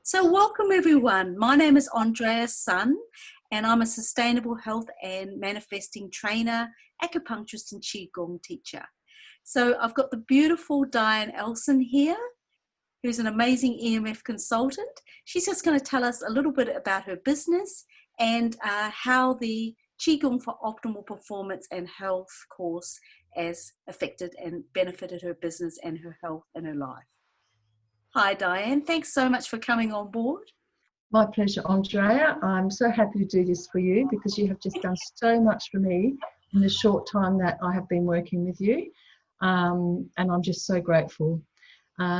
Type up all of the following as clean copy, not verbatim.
So welcome everyone. My name is Andrea Sun and I'm a sustainable health and manifesting trainer, acupuncturist and Qigong teacher. So I've got the beautiful Dianne Elson here, who's an amazing EMF consultant. She's just going to tell us a little bit about her business and how the Qigong for Optimal Performance and Health course has affected and benefited her business and her health and her life. Hi Dianne, thanks so much for coming on board. My pleasure, Andrea. I'm so happy to do this for you because you have just done so much for me in the short time that I have been working with you. And I'm just so grateful.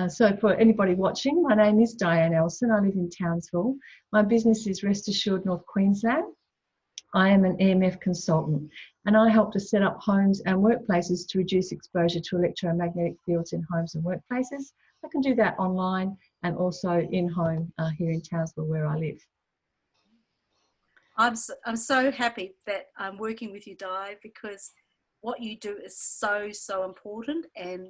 So for anybody watching, my name is Dianne Elson. I live in Townsville. My business is Rest Assured North Queensland. I am an EMF consultant and I help to set up homes and workplaces to reduce exposure to electromagnetic fields in homes and workplaces. I can do that online and also in home here in Townsville where I live. I'm so happy that I'm working with you, Di, because what you do is so important, and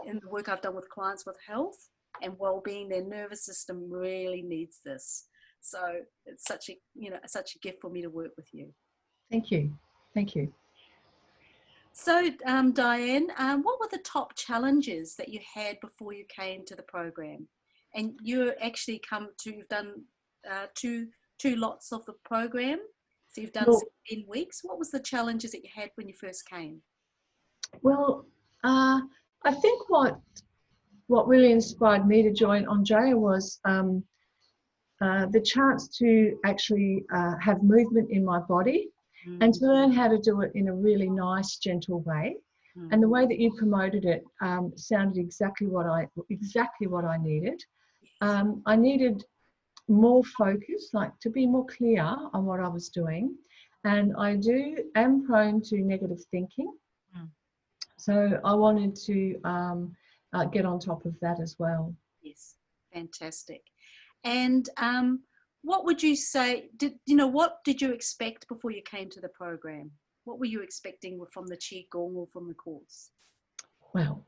in the work I've done with clients with health and well-being, their nervous system really needs this. So it's such a gift for me to work with you. Thank you. Thank you. So Dianne, what were the top challenges that you had before you came to the program? And you've done two lots of the program. So you've done 16 weeks. What was the challenges that you had when you first came? Well, I think what really inspired me to join Andrea was the chance to actually have movement in my body and to learn how to do it in a really nice, gentle way. And the way that you promoted it sounded exactly what I needed. I needed more focus, like to be more clear on what I was doing. And I am prone to negative thinking. So I wanted to get on top of that as well. Yes, fantastic. And what would you say, what did you expect before you came to the program? What were you expecting from the Qigong or from the course? Well,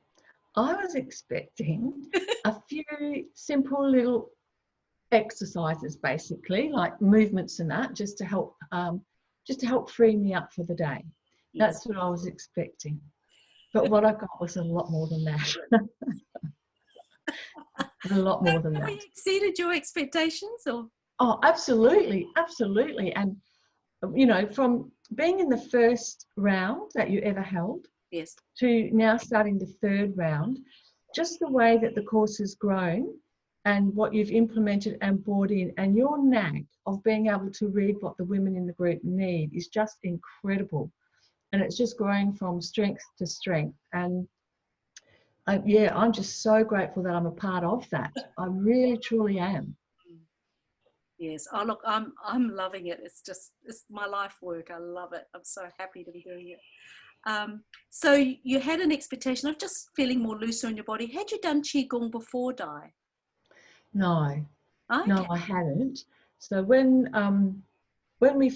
I was expecting a few simple little exercises, basically, like movements and that, just to help free me up for the day. Yes. That's what I was expecting. But what I got was a lot more than that. A lot more than that. Have you exceeded your expectations? Or? Oh, absolutely, absolutely. And, from being in the first round that you ever held, yes, to now starting the third round, just the way that the course has grown and what you've implemented and brought in, and your knack of being able to read what the women in the group need is just incredible. And it's just growing from strength to strength. And I'm just so grateful that I'm a part of that. I really, truly am. Yes. Oh, look, I'm loving it. It's my life work. I love it. I'm so happy to be doing it. So you had an expectation of just feeling more looser in your body. Had you done Qigong before, Di? No. Okay. No, I hadn't. So when we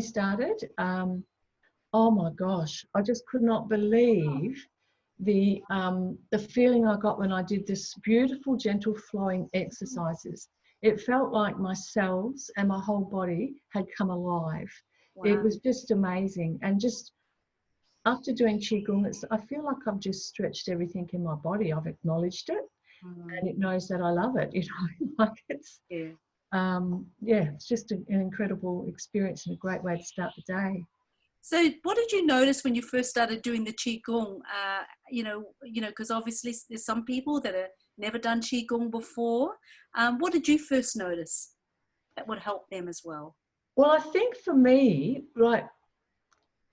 started, oh my gosh, I just could not believe the feeling I got when I did this beautiful, gentle flowing exercises. It felt like my cells and my whole body had come alive. Wow. It was just amazing. And just after doing Qigong, I feel like I've just stretched everything in my body. I've acknowledged it, and it knows that I love it. Like it's it's just an incredible experience and a great way to start the day. So what did you notice when you first started doing the Qigong? Because obviously there's some people that have never done Qigong before. What did you first notice that would help them as well? Well, I think for me, like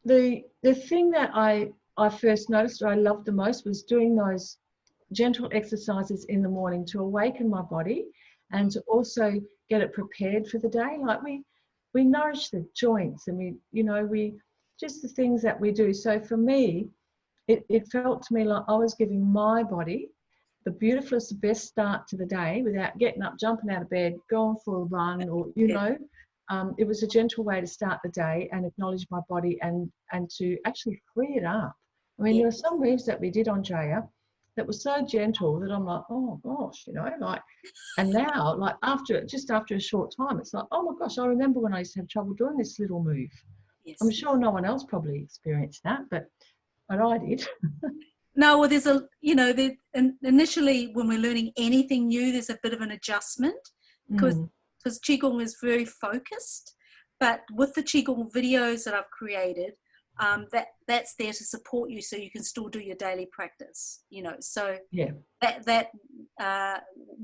the thing that I first noticed or I loved the most was doing those gentle exercises in the morning to awaken my body and to also get it prepared for the day. Like we nourish the joints and we just the things that we do. So for me, it felt to me like I was giving my body the beautifulest, best start to the day without getting up, jumping out of bed, going for a run, or it was a gentle way to start the day and acknowledge my body and to actually free it up. I mean, there were some moves that we did, Andrea, that was so gentle that I'm like, oh gosh, you know, like, and now, like just after a short time, it's like, oh my gosh, I remember when I used to have trouble doing this little move. I'm Yes. sure no one else probably experienced that, but I did. No, well, there's initially when we're learning anything new, there's a bit of an adjustment because Mm, Qigong is very focused. But with the Qigong videos that I've created, that's there to support you so you can still do your daily practice, you know. So yeah. that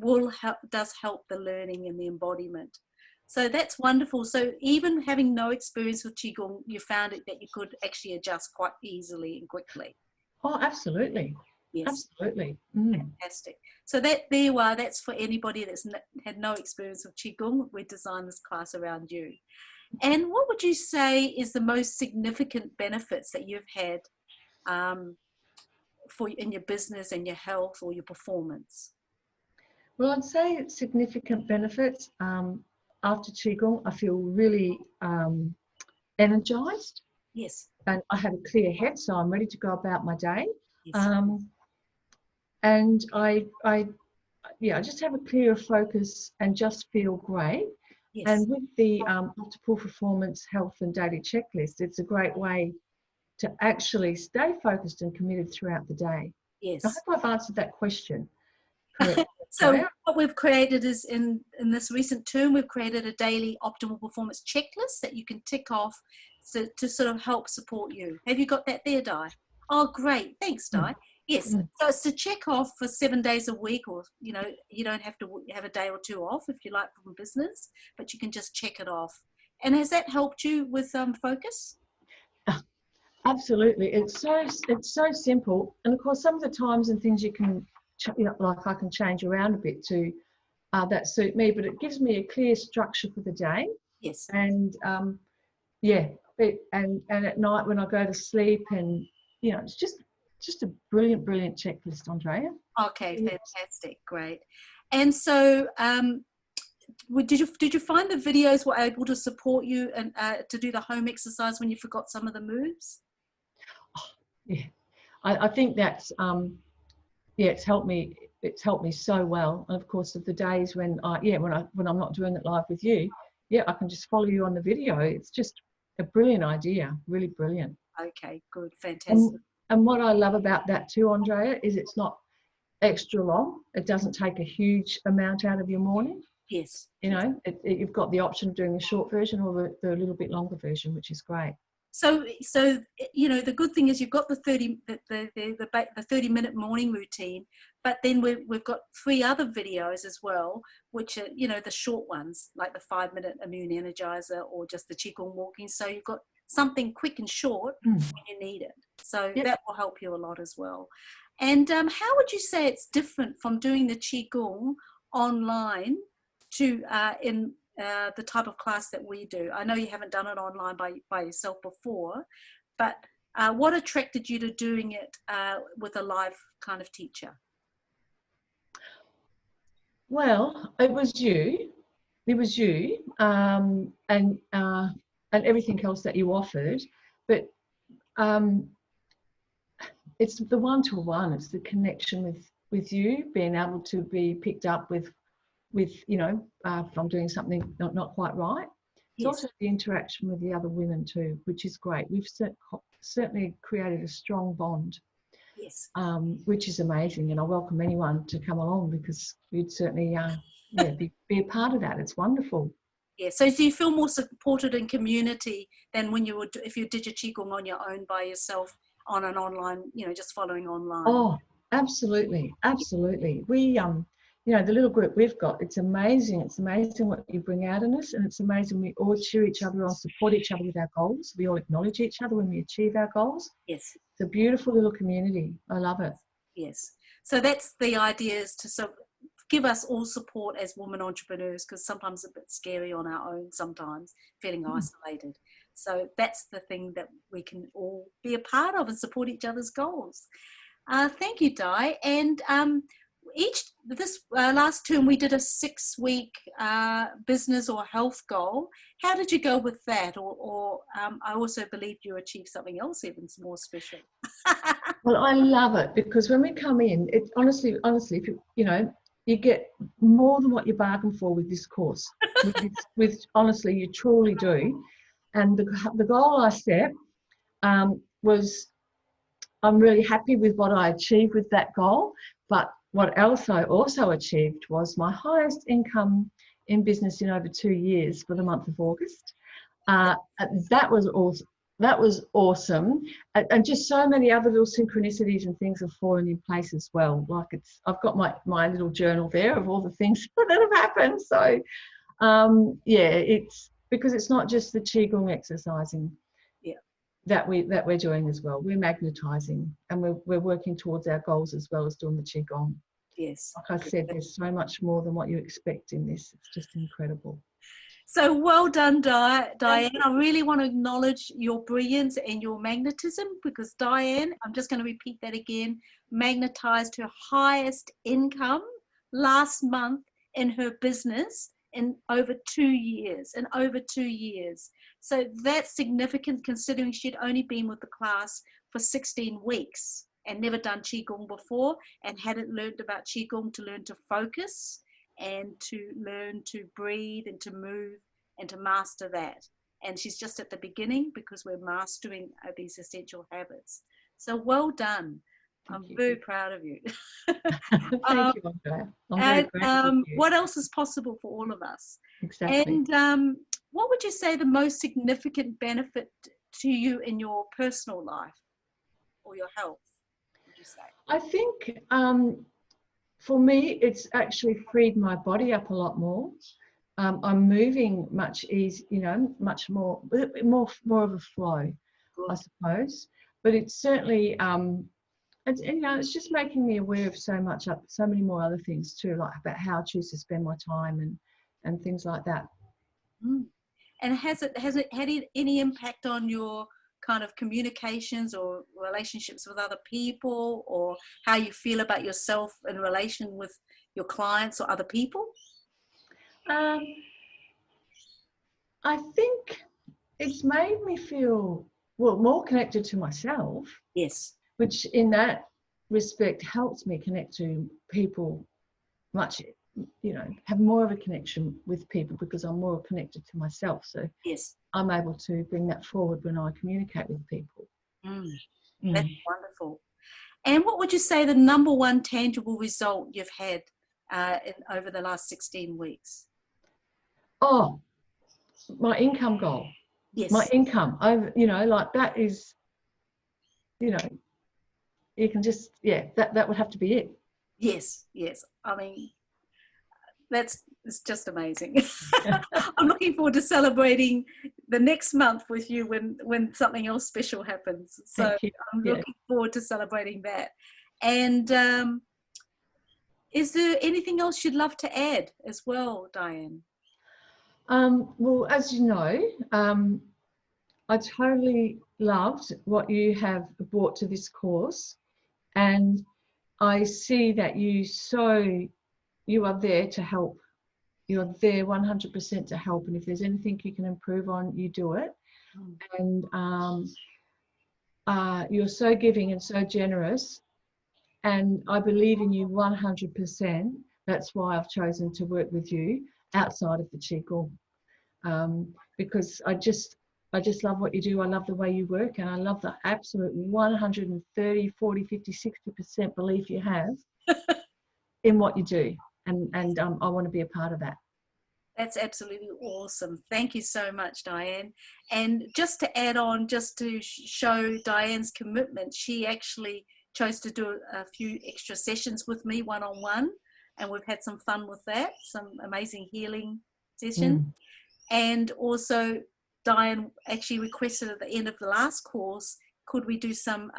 will help, does help the learning and the embodiment. So that's wonderful. So even having no experience with Qigong, you found it that you could actually adjust quite easily and quickly. Oh, absolutely. Yes, Absolutely. Mm. fantastic. So that there you are. That's for anybody that's had no experience with Qigong. We designed this class around you. And what would you say is the most significant benefits that you've had for in your business and your health or your performance? Well, I'd say significant benefits. After Qigong, I feel really energized Yes, and I have a clear head, so I'm ready to go about my day. yes, Um, and yeah, I just have a clearer focus and just feel great. yes, And with the multiple performance health and daily checklist, it's a great way to actually stay focused and committed throughout the day. I yes. hope I've answered that question correctly, So Andrea. what we've created is in this recent term, we've created a daily optimal performance checklist that you can tick off to sort of help support you. Have you got that there, Di? Oh, great. Thanks, Mm, Di. Yes. mm. So it's to check off for 7 days a week, or, you know, you don't have to have a day or two off if you like from business, but you can just check it off. And has that helped you with focus? Absolutely, it's so simple, and of course, some of the times and things you can, you know, like I can change around a bit to that suit me, but it gives me a clear structure for the day, Yes. and yeah, and at night when I go to sleep, and you know, it's just a brilliant checklist, Andrea. Okay, Yes. fantastic. Great. And so, did you find the videos were able to support you and to do the home exercise when you forgot some of the moves? Yeah, I think that's yeah, it's helped me so well. And of course, of the days when when I'm not doing it live with you, yeah, I can just follow you on the video. It's just a brilliant idea, really brilliant. Okay, good, And fantastic. and what I love about that too, Andrea, is it's not extra long. It doesn't take a huge amount out of your morning. Yes, You yes. know, you've got the option of doing the short version or the little bit longer version, which is great. So you know, the good thing is you've got the 30-minute morning routine, but then we've got 3 other videos as well, which are, you know, the short ones like the 5-minute immune energizer or just the qigong walking. So you've got something quick and short Mm. when you need it. So Yep. that will help you a lot as well. And how would you say it's different from doing the qigong online to in the type of class that we do? I know you haven't done it online by yourself before, but what attracted you to doing it with a live kind of teacher? Well, it was you. It was you, and everything else that you offered, but um, it's the one-to-one. It's the connection with you, being able to be picked up with you know, if I'm doing something not quite right. It's Yes, also the interaction with the other women too, which is great. We've certainly created a strong bond, yes. which is amazing. And I welcome anyone to come along because you'd certainly, yeah, be a part of that. It's wonderful. Yeah. So do you feel more supported in community than when you would, if you did your qigong on your own by yourself on an online, you know, just following online? Oh, absolutely, absolutely. You know, the little group we've got, it's amazing. It's amazing what you bring out in us, and it's amazing we all cheer each other on, support each other with our goals. We all acknowledge each other when we achieve our goals. Yes. It's a beautiful little community. I love it. Yes. So that's the idea, is to sort of give us all support as women entrepreneurs, because sometimes it's a bit scary on our own, sometimes feeling Mm. isolated. So that's the thing that we can all be a part of and support each other's goals. Thank you, Di. And this last term we did a 6-week business or health goal. How did you go with that? Or I also believe you achieved something else even more special. Well, I love it because when we come in, it honestly, if you know, you get more than what you bargained for with this course. With honestly, you truly do. And the goal I set was, I'm really happy with what I achieved with that goal. But what else I also achieved was my highest income in business in over 2 years for the month of August. That was awesome. That was awesome, and just so many other little synchronicities and things have fallen in place as well. Like I've got my little journal there of all the things that have happened. So yeah, it's because it's not just the qigong exercising that we're doing as well. We're magnetizing, and we're working towards our goals as well as doing the qigong. Yes, like I said, there's so much more than what you expect in this. It's just incredible. So well done, Dianne. I really want to acknowledge your brilliance and your magnetism, because Dianne, I'm just going to repeat that again, magnetized her highest income last month in her business in over 2 years. So that's significant considering she'd only been with the class for 16 weeks and never done Qigong before and hadn't learned about Qigong to learn to focus and to learn to breathe and to move and to master that. And she's just at the beginning because we're mastering these essential habits. So well done. I'm very proud of you. Thank you, Andrea. I'm very grateful for you. What else is possible for all of us? Exactly. And what would you say the most significant benefit to you in your personal life or your health, would you say? I think for me, it's actually freed my body up a lot more. I'm moving much easier, you know, much more of a flow, I suppose. But it's certainly, you know, it's just making me aware of so many more other things too, like about how I choose to spend my time and things like that. Mm. And has it had any impact on your kind of communications or relationships with other people, or how you feel about yourself in relation with your clients or other people? I think it's made me feel, well, more connected to myself. Yes. Which in that respect helps me connect to people much, you know, have more of a connection with people because I'm more connected to myself. So yes, I'm able to bring that forward when I communicate with people. That's wonderful. And what would you say the number one tangible result you've had over the last 16 weeks? Oh, my income goal. Yes. My income. You know, like that is, you know, you can just, yeah, that would have to be it. Yes. I mean, it's just amazing. I'm looking forward to celebrating the next month with you when something else special happens. So I'm looking forward to celebrating that. And is there anything else you'd love to add as well, Dianne? Well, as you know, I totally loved what you have brought to this course, and I see that you are there to help. You're there 100% to help, and if there's anything you can improve on, you do it. And you're so giving and so generous, and I believe in you 100%. That's why I've chosen to work with you outside of the Qigong, because I just love what you do. I love the way you work, and I love the absolute 130, 40, 50, 60% belief you have in what you do. And I want to be a part of that. That's absolutely awesome. Thank you so much, Dianne. And just to add on, just to show Dianne's commitment, she actually chose to do a few extra sessions with me one-on-one, and we've had some fun with that, some amazing healing sessions. And also Dianne actually requested at the end of the last course, could we do some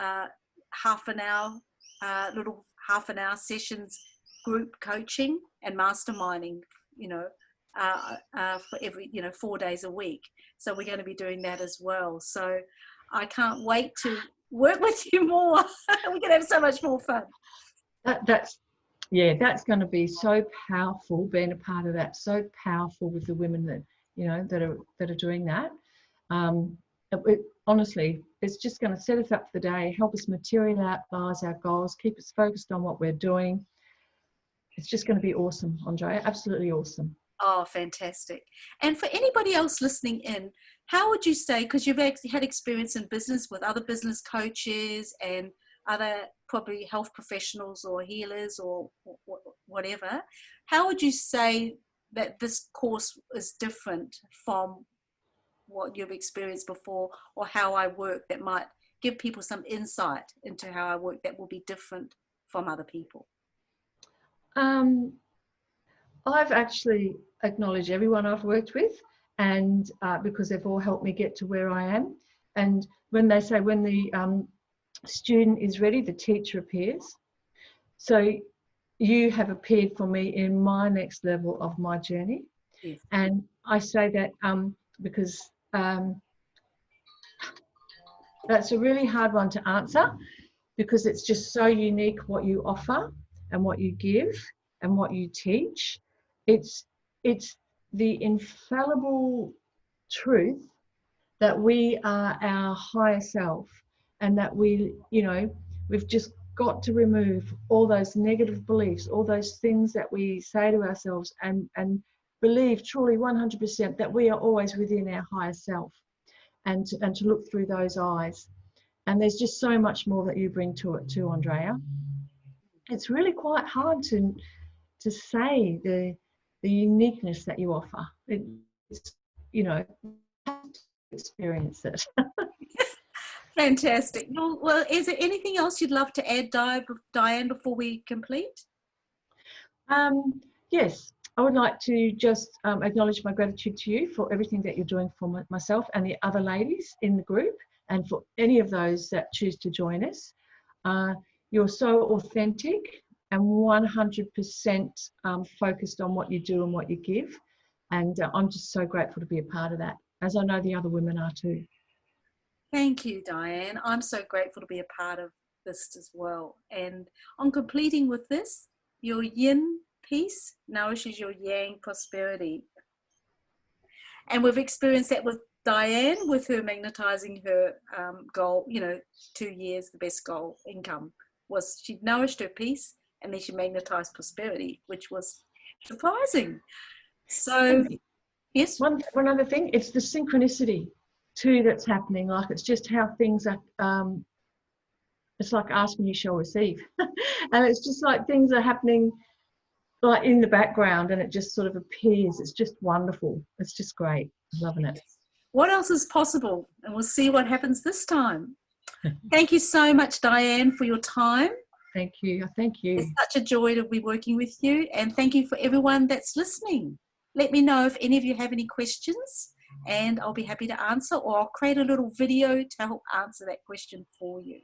little half an hour sessions, group coaching and masterminding, you know, for every, 4 days a week. So we're going to be doing that as well. So I can't wait to work with you more. We're going to have so much more fun. yeah, that's going to be so powerful. Being a part of that, so powerful with the women that that are doing that. Honestly, it's just going to set us up for the day, help us materialize our goals, keep us focused on what we're doing. It's just going to be awesome, Andrea. Absolutely awesome. Oh, fantastic. And for anybody else listening in, how would you say, because you've actually had experience in business with other business coaches and other probably health professionals or healers or whatever, how would you say that this course is different from what you've experienced before, or how I work, that might give people some insight into how I work that will be different from other people? I've actually acknowledged everyone I've worked with, and because they've all helped me get to where I am. And when they say when the student is ready, the teacher appears. So you have appeared for me in my next level of my journey. Yes. And I say that because that's a really hard one to answer, because it's just so unique what you offer and what you give and what you teach. It's the infallible truth that we are our higher self, and that we've just got to remove all those negative beliefs, all those things that we say to ourselves, and believe truly 100% that we are always within our higher self, and to look through those eyes. And there's just so much more that you bring to it too, Andrea. It's really quite hard to say the uniqueness that you offer. It's experience it. Fantastic. Well, is there anything else you'd love to add, Dianne, before we complete? Yes, I would like to just acknowledge my gratitude to you for everything that you're doing for myself and the other ladies in the group, and for any of those that choose to join us. You're so authentic and 100% focused on what you do and what you give. And I'm just so grateful to be a part of that, as I know the other women are too. Thank you, Dianne. I'm so grateful to be a part of this as well. And on completing with this, your yin peace nourishes your yang prosperity. And we've experienced that with Dianne, with her magnetizing her goal, 2 years, the best goal income was she nourished her peace, and then she magnetized prosperity, which was surprising. So, yes. One other thing, it's the synchronicity too that's happening. Like, it's just how things are. It's like ask and you shall receive, and it's just like things are happening like in the background, and it just sort of appears. It's just wonderful. It's just great. I'm loving it. What else is possible? And we'll see what happens this time. Thank you so much, Dianne, for your time. Thank you. Thank you. It's such a joy to be working with you. And thank you for everyone that's listening. Let me know if any of you have any questions, and I'll be happy to answer, or I'll create a little video to help answer that question for you.